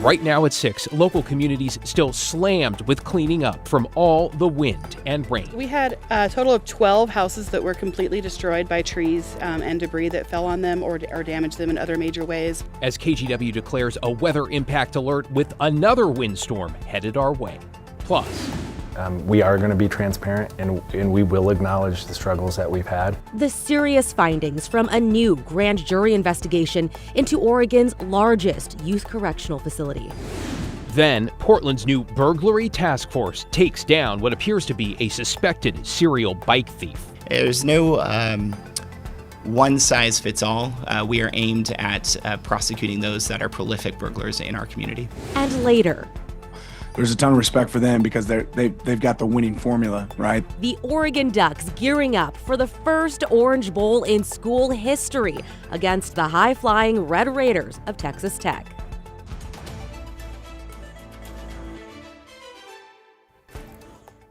Right now at 6, local communities still slammed with cleaning up from all the wind and rain. We had a total of 12 houses that were completely destroyed by trees and debris that fell on them or damaged them in other major ways. As KGW declares a weather impact alert with another windstorm headed our way. Plus, we are going to be transparent and we will acknowledge the struggles that we've had. The serious findings from a new grand jury investigation into Oregon's largest youth correctional facility. Then, Portland's new burglary task force takes down what appears to be a suspected serial bike thief. There's no one size fits all. We are aimed at prosecuting those that are prolific burglars in our community. And later, there's a ton of respect for them because they've got the winning formula, right? the Oregon Ducks gearing up for the first Orange Bowl in school history against the high-flying Red Raiders of Texas Tech.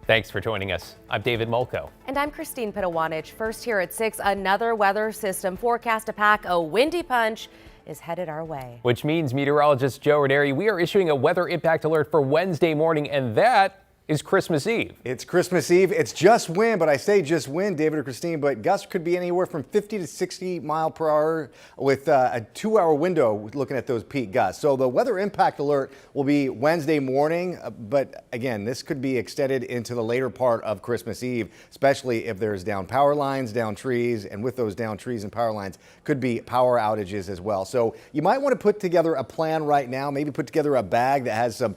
Thanks for joining us. I'm David Molko. And I'm Christine Pitawanich. First here at 6, another weather system forecast to pack a windy punch is headed our way. Which means meteorologist Joe Ranieri, we are issuing a weather impact alert for Wednesday morning, and that is Christmas Eve. It's Christmas Eve. It's just wind, but I say just wind, David or Christine, but gusts could be anywhere from 50 to 60 mile per hour with a 2-hour window looking at those peak gusts. So the weather impact alert will be Wednesday morning, but again, this could be extended into the later part of Christmas Eve, especially if there's down power lines, down trees, and with those down trees and power lines could be power outages as well. So you might want to put together a plan right now, maybe put together a bag that has some,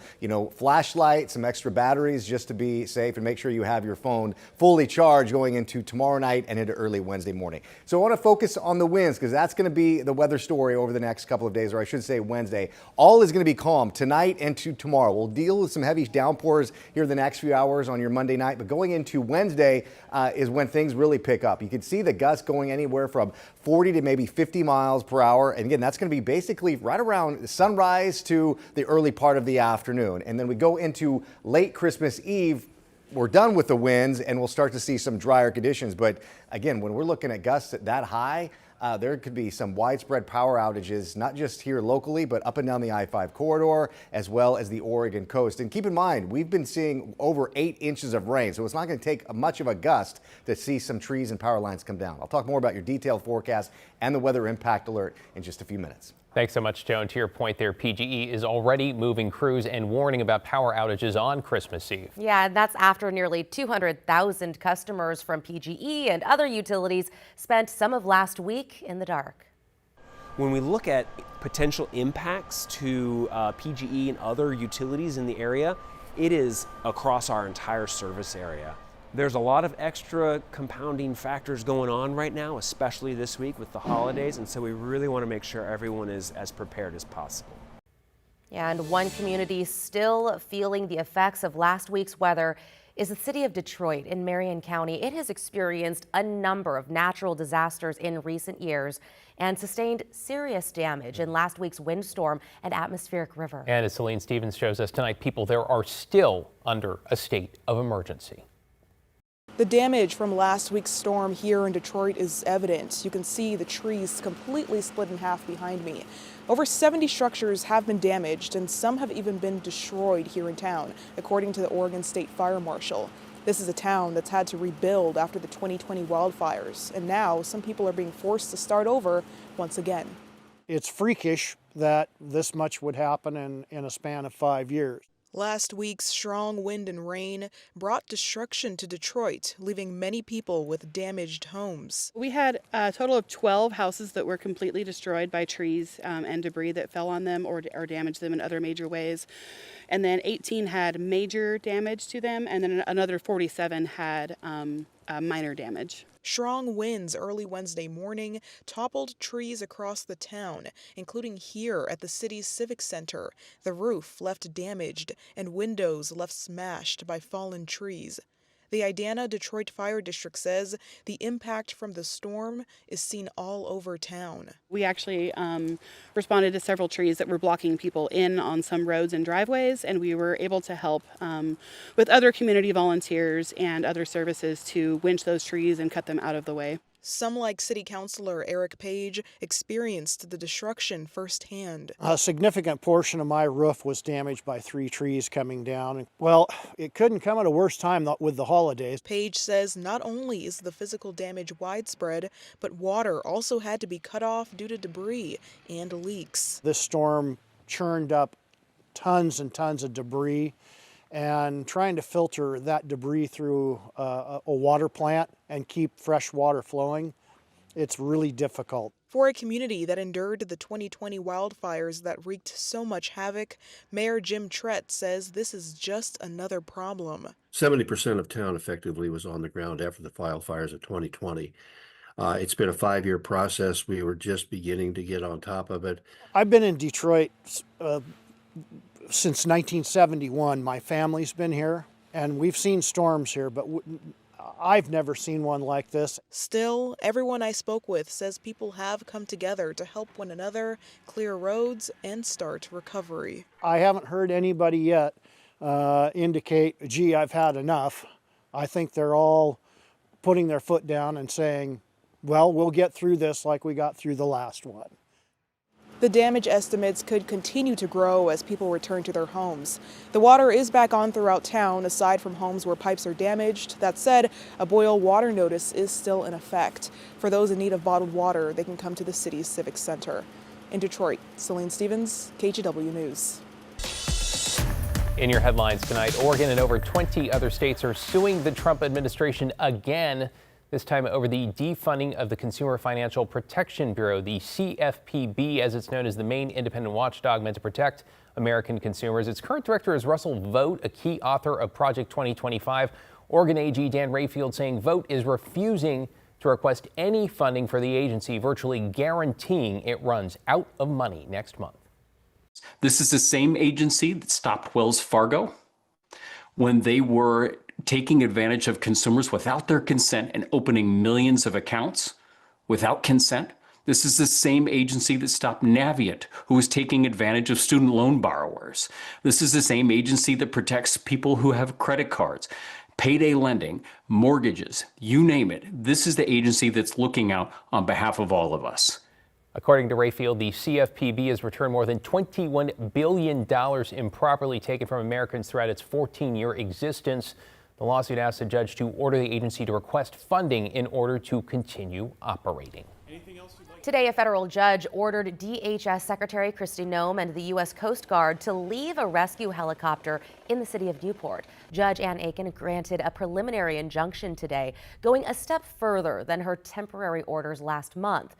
flashlight, some extra batteries, just to be safe, and make sure you have your phone fully charged going into tomorrow night and into early Wednesday morning. So I want to focus on the winds because that's going to be the weather story over the next couple of days, or I should say Wednesday. All is going to be calm tonight and to tomorrow. We'll deal with some heavy downpours here the next few hours on your Monday night, but going into Wednesday is when things really pick up. You can see the gusts going anywhere from 40 to maybe 50 miles per hour. And again, that's going to be basically right around sunrise to the early part of the afternoon. And then we go into late Christmas Eve. We're done with the winds and we'll start to see some drier conditions. But again, when we're looking at gusts that high, there could be some widespread power outages, not just here locally, but up and down the I-5 corridor, as well as the Oregon coast. And keep in mind, we've been seeing over 8 inches of rain, so it's not going to take much of a gust to see some trees and power lines come down. I'll talk more about your detailed forecast and the weather impact alert in just a few minutes. Thanks so much, Joe. And to your point there, PGE is already moving crews and warning about power outages on Christmas Eve. Yeah, and that's after nearly 200,000 customers from PGE and other utilities spent some of last week in the dark. When we look at potential impacts to PGE and other utilities in the area, it is across our entire service area. There's a lot of extra compounding factors going on right now, especially this week with the holidays, and so we really want to make sure everyone is as prepared as possible. Yeah, and one community still feeling the effects of last week's weather is the city of Detroit in Marion County. It has experienced a number of natural disasters in recent years and sustained serious damage in last week's windstorm and atmospheric river. And as Celine Stevens shows us tonight, people there are still under a state of emergency. The damage from last week's storm here in Detroit is evident. You can see the trees completely split in half behind me. Over 70 structures have been damaged and some have even been destroyed here in town, according to the Oregon State Fire Marshal. This is a town that's had to rebuild after the 2020 wildfires, and now some people are being forced to start over once again. It's freakish that this much would happen in a span of 5 years. Last week's strong wind and rain brought destruction to Detroit, leaving many people with damaged homes. We had a total of 12 houses that were completely destroyed by trees and debris that fell on them or damaged them in other major ways. And then 18 had major damage to them, and then another 47 had minor damage. Strong winds early Wednesday morning toppled trees across the town, including here at the city's Civic Center. The roof left damaged and windows left smashed by fallen trees. The Idana Detroit Fire District says the impact from the storm is seen all over town. We actually responded to several trees that were blocking people in on some roads and driveways, and we were able to help with other community volunteers and other services to winch those trees and cut them out of the way. Some, like City Councilor Eric Page, experienced the destruction firsthand. A significant portion of my roof was damaged by 3 trees coming down. Well, it couldn't come at a worse time with the holidays. Page says not only is the physical damage widespread, but water also had to be cut off due to debris and leaks. This storm churned up tons and tons of debris, and trying to filter that debris through a water plant and keep fresh water flowing, it's really difficult. For a community that endured the 2020 wildfires that wreaked so much havoc, Mayor Jim Trett says this is just another problem. 70% of town effectively was on the ground after the wildfires of 2020. It's been a 5-year process. We were just beginning to get on top of it. I've been in Detroit since 1971. My family's been here, and we've seen storms here, but I've never seen one like this. Still, everyone I spoke with says people have come together to help one another clear roads and start recovery. I haven't heard anybody yet indicate, gee, I've had enough. I think they're all putting their foot down and saying, well, we'll get through this like we got through the last one. The damage estimates could continue to grow as people return to their homes. The water is back on throughout town, aside from homes where pipes are damaged. That said, a boil water notice is still in effect. For those in need of bottled water, they can come to the city's Civic Center. In Detroit, Celine Stevens, KGW News. In your headlines tonight, Oregon and over 20 other states are suing the Trump administration again, this time over the defunding of the Consumer Financial Protection Bureau, the CFPB, as it's known, as the main independent watchdog meant to protect American consumers. Its current director is Russell Vogt, a key author of Project 2025. Oregon AG Dan Rayfield saying Vogt is refusing to request any funding for the agency, virtually guaranteeing it runs out of money next month. This is the same agency that stopped Wells Fargo when they were taking advantage of consumers without their consent and opening millions of accounts without consent. This is the same agency that stopped Navient, who was taking advantage of student loan borrowers. This is the same agency that protects people who have credit cards, payday lending, mortgages, you name it. This is the agency that's looking out on behalf of all of us. According to Rayfield, the CFPB has returned more than $21 billion improperly taken from Americans throughout its 14-year existence. The lawsuit asks the judge to order the agency to request funding in order to continue operating. Today, a federal judge ordered DHS Secretary Kristi Noem and the U.S. Coast Guard to leave a rescue helicopter in the city of Newport. Judge Ann Aiken granted a preliminary injunction today, going a step further than her temporary orders last month.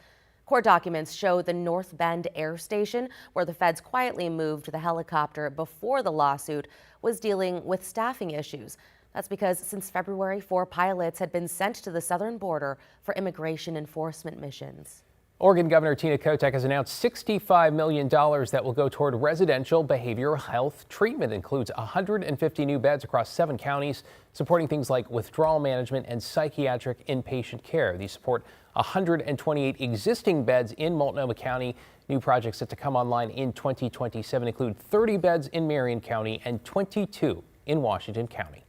Court documents show the North Bend Air Station, where the feds quietly moved the helicopter before the lawsuit, was dealing with staffing issues. That's because since February, 4 pilots had been sent to the southern border for immigration enforcement missions. Oregon Governor Tina Kotek has announced $65 million that will go toward residential behavioral health treatment. It includes 150 new beds across 7 counties, supporting things like withdrawal management and psychiatric inpatient care. These support 128 existing beds in Multnomah County. New projects set to come online in 2027 include 30 beds in Marion County and 22 in Washington County.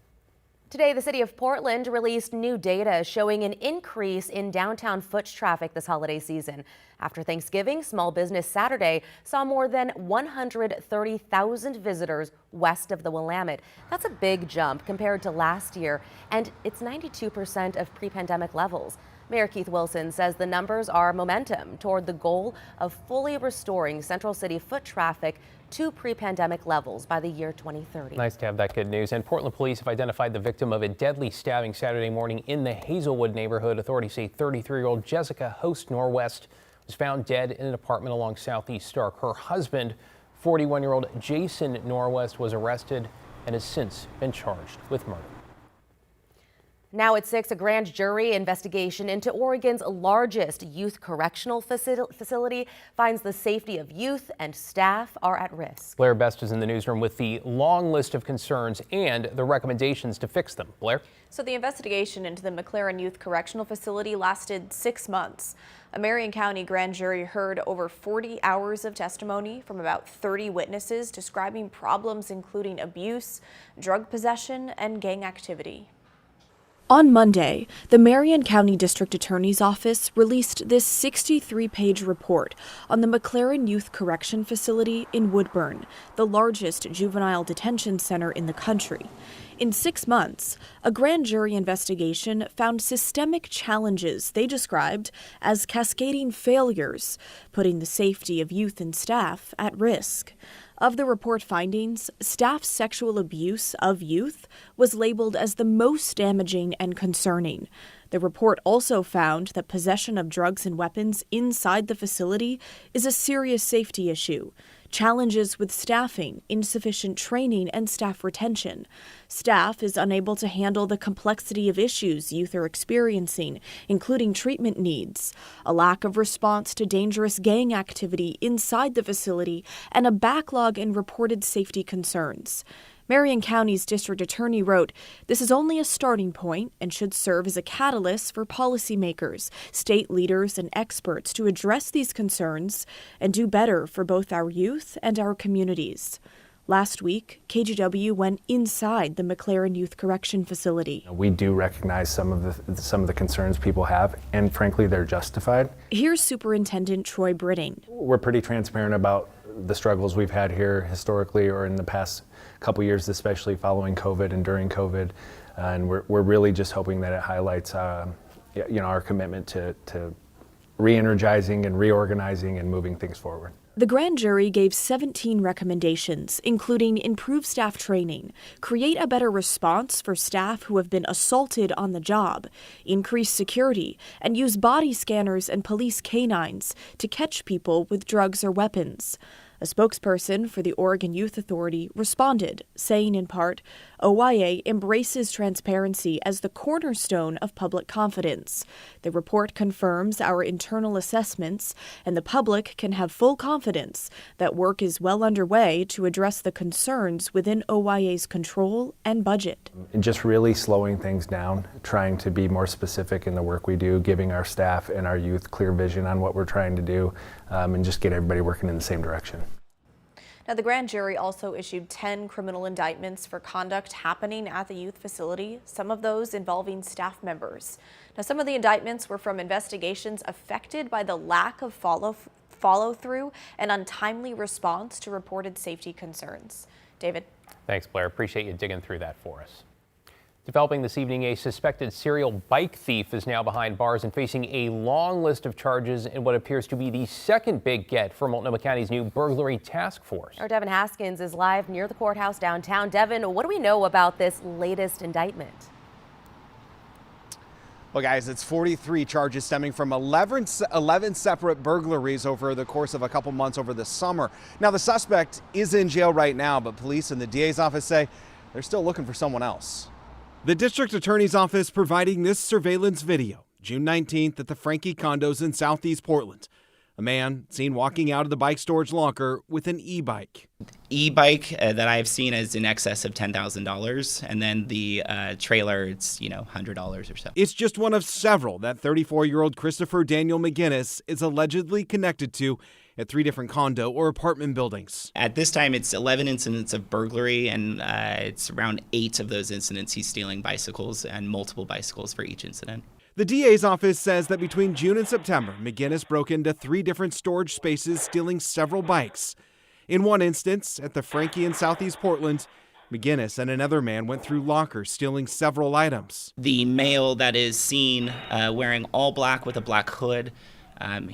Today, the city of Portland released new data showing an increase in downtown foot traffic this holiday season. After Thanksgiving, Small Business Saturday saw more than 130,000 visitors west of the Willamette. That's a big jump compared to last year, and it's 92% of pre-pandemic levels. Mayor Keith Wilson says the numbers are momentum toward the goal of fully restoring Central City foot traffic to pre-pandemic levels by the year 2030. Nice to have that good news. And Portland police have identified the victim of a deadly stabbing Saturday morning in the Hazelwood neighborhood. Authorities say 33-year-old Jessica Host Norwest was found dead in an apartment along Southeast Stark. Her husband, 41-year-old Jason Norwest, was arrested and has since been charged with murder. Now at 6, a grand jury investigation into Oregon's largest youth correctional facility finds the safety of youth and staff are at risk. Blair Best is in the newsroom with the long list of concerns and the recommendations to fix them. Blair? So the investigation into the McLaren Youth Correctional Facility lasted 6 months. A Marion County grand jury heard over 40 hours of testimony from about 30 witnesses describing problems including abuse, drug possession, and gang activity. On Monday, the Marion County District Attorney's Office released this 63-page report on the McLaren Youth Correction Facility in Woodburn, the largest juvenile detention center in the country. In 6 months, a grand jury investigation found systemic challenges they described as cascading failures, putting the safety of youth and staff at risk. Of the report findings, staff sexual abuse of youth was labeled as the most damaging and concerning. The report also found that possession of drugs and weapons inside the facility is a serious safety issue. Challenges with staffing, insufficient training, and staff retention. Staff is unable to handle the complexity of issues youth are experiencing, including treatment needs, a lack of response to dangerous gang activity inside the facility, and a backlog in reported safety concerns. Marion County's district attorney wrote, "This is only a starting point and should serve as a catalyst for policymakers, state leaders, and experts to address these concerns and do better for both our youth and our communities." Last week, KGW went inside the McLaren Youth Correction Facility. We do recognize some of the concerns people have, and frankly, they're justified. Here's Superintendent Troy Britting. We're pretty transparent about the struggles we've had here historically or in the past couple years, especially following COVID and during COVID. And we're really just hoping that it highlights our commitment to re-energizing and reorganizing and moving things forward. The grand jury gave 17 recommendations, including improve staff training, create a better response for staff who have been assaulted on the job, increase security, and use body scanners and police canines to catch people with drugs or weapons. A spokesperson for the Oregon Youth Authority responded, saying in part, "OYA embraces transparency as the cornerstone of public confidence. The report confirms our internal assessments, and the public can have full confidence that work is well underway to address the concerns within OYA's control and budget." And just really slowing things down, trying to be more specific in the work we do, giving our staff and our youth clear vision on what we're trying to do, and just get everybody working in the same direction. Now, the grand jury also issued 10 criminal indictments for conduct happening at the youth facility, some of those involving staff members. Now, some of the indictments were from investigations affected by the lack of follow-through and untimely response to reported safety concerns. David. Thanks, Blair. Appreciate you digging through that for us. Developing this evening, a suspected serial bike thief is now behind bars and facing a long list of charges in what appears to be the second big get for Multnomah County's new burglary task force. Our Devin Haskins is live near the courthouse downtown. Devin, what do we know about this latest indictment? Well, guys, it's 43 charges stemming from 11 separate burglaries over the course of a couple months over the summer. Now, the suspect is in jail right now, but police and the DA's office say they're still looking for someone else. The district attorney's office providing this surveillance video, June 19th at the Frankie condos in Southeast Portland. A man seen walking out of the bike storage locker with an e-bike. E-bike that I've seen is in excess of $10,000, and then the trailer, it's $100 or so. It's just one of several that 34-year-old Christopher Daniel McGinnis is allegedly connected to at 3 different condo or apartment buildings. At this time, it's 11 incidents of burglary, and it's around 8 of those incidents he's stealing bicycles, and multiple bicycles for each incident. The DA's office says that between June and September, McGinnis broke into 3 different storage spaces, stealing several bikes. In one instance, at the Frankie in Southeast Portland, McGinnis and another man went through lockers, stealing several items. The male that is seen wearing all black with a black hood,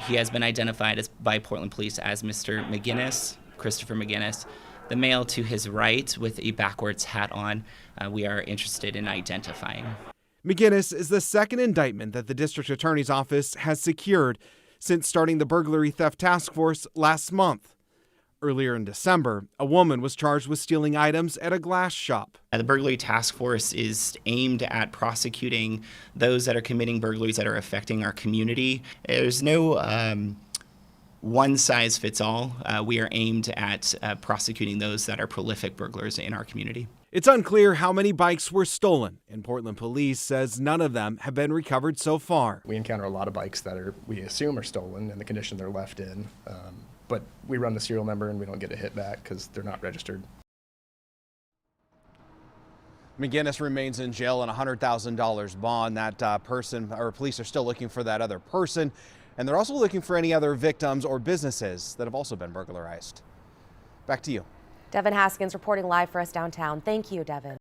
he has been identified by Portland police as Mr. McGinnis, Christopher McGinnis. The male to his right with a backwards hat on, we are interested in identifying. McGinnis is the second indictment that the district attorney's office has secured since starting the burglary theft task force last month. Earlier in December, a woman was charged with stealing items at a glass shop. The burglary task force is aimed at prosecuting those that are committing burglaries that are affecting our community. There's no one size fits all. We are aimed at prosecuting those that are prolific burglars in our community. It's unclear how many bikes were stolen, and Portland police says none of them have been recovered so far. We encounter a lot of bikes that we assume are stolen in the condition they're left in. But we run the serial number and we don't get a hit back because they're not registered. McGinnis remains in jail on a $100,000 bond. That police are still looking for that other person, and they're also looking for any other victims or businesses that have also been burglarized. Back to you. Devin Haskins reporting live for us downtown. Thank you, Devin.